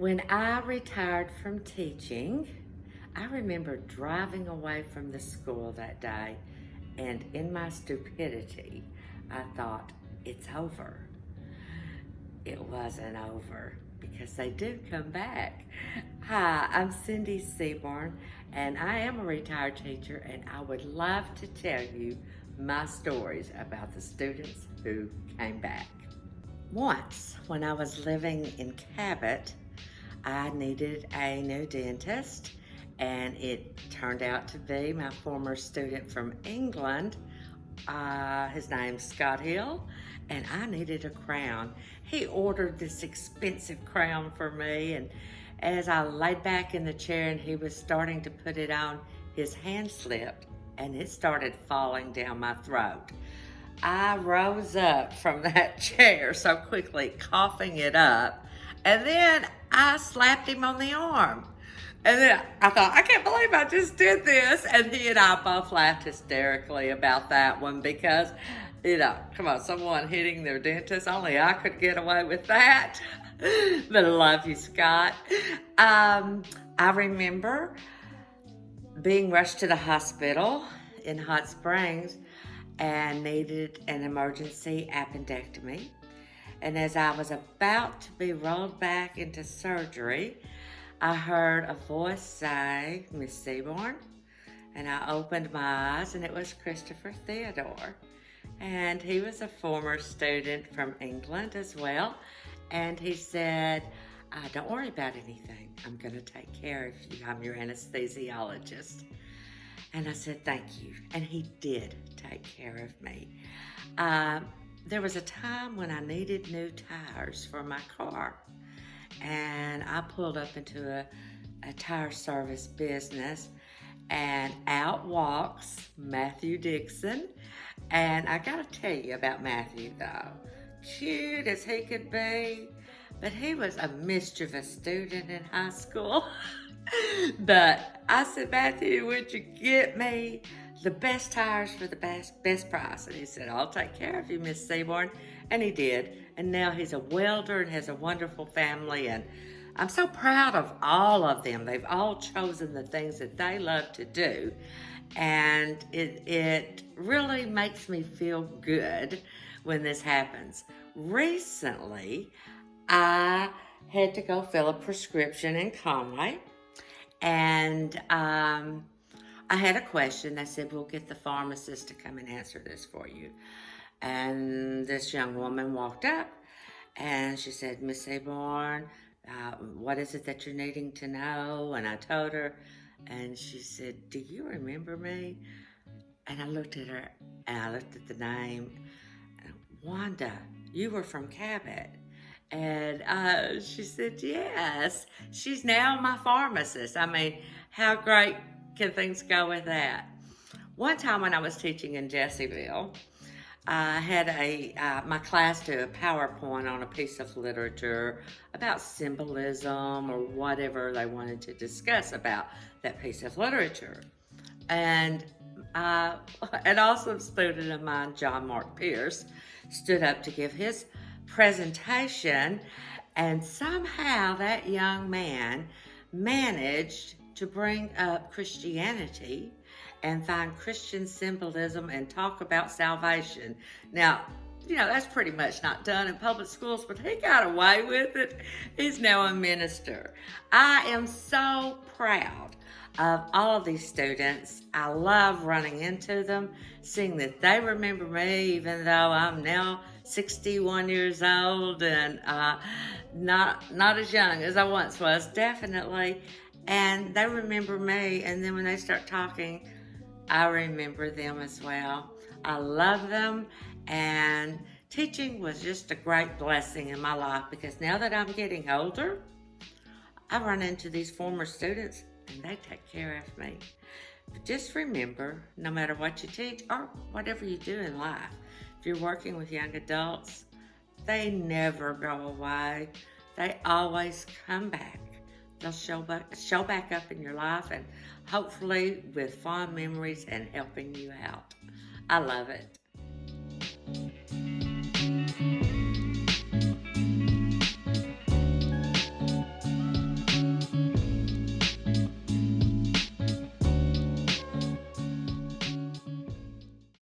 When I retired from teaching, I remember driving away from the school that day, and in my stupidity, I thought, it's over. It wasn't over because they do come back. Hi, I'm Cyndie Sebourn, and I am a retired teacher, and I would love to tell you my stories about the students who came back. Once, when I was living in Cabot, I needed a new dentist, and it turned out to be my former student from England. His name's Scott Hill, and I needed a crown. He ordered this expensive crown for me, and as I laid back in the chair and he was starting to put it on, his hand slipped and it started falling down my throat. I rose up from that chair so quickly, coughing it up, and then I slapped him on the arm. And then I thought, I can't believe I just did this. And he and I both laughed hysterically about that one because, come on, someone hitting their dentist, only I could get away with that. But I love you, Scott. I remember being rushed to the hospital in Hot Springs and needed an emergency appendectomy. And as I was about to be rolled back into surgery, I heard a voice say, Miss Sebourn, and I opened my eyes and it was Christopher Theodore. And he was a former student from England as well. And he said, don't worry about anything. I'm gonna take care of you. I'm your anesthesiologist. And I said, thank you. And he did take care of me. There was a time when I needed new tires for my car. And I pulled up into a tire service business, and out walks Matthew Dixon. And I gotta tell you about Matthew though. Cute as he could be, but he was a mischievous student in high school. But I said, Matthew, would you get me the best tires for the best price? And he said, I'll take care of you, Miss Sebourn. And he did. And now he's a welder and has a wonderful family. And I'm so proud of all of them. They've all chosen the things that they love to do. And it really makes me feel good when this happens. Recently, I had to go fill a prescription in Conway. And I had a question. I said, we'll get the pharmacist to come and answer this for you. And this young woman walked up and she said, Miss Sebourn, what is it that you're needing to know? And I told her, and she said, do you remember me? And I looked at her and I looked at the name. Wanda, you were from Cabot. And she said, yes, she's now my pharmacist. I mean, how great can things go with that? One time when I was teaching in Jesseville, I had my class do a PowerPoint on a piece of literature about symbolism or whatever they wanted to discuss about that piece of literature. And an awesome student of mine, John Mark Pierce, stood up to give his presentation, and somehow that young man managed to bring up Christianity and find Christian symbolism and talk about salvation. Now, that's pretty much not done in public schools, but he got away with it. He's now a minister. I am so proud of all of these students. I love running into them, seeing that they remember me, even though I'm now 61 years old and not as young as I once was, definitely. And they remember me, and then when they start talking, I remember them as well. I love them, and teaching was just a great blessing in my life because now that I'm getting older, I run into these former students and they take care of me. But just remember, no matter what you teach or whatever you do in life, if you're working with young adults, they never go away. They always come back. They'll show back up in your life, and hopefully with fond memories and helping you out. I love it.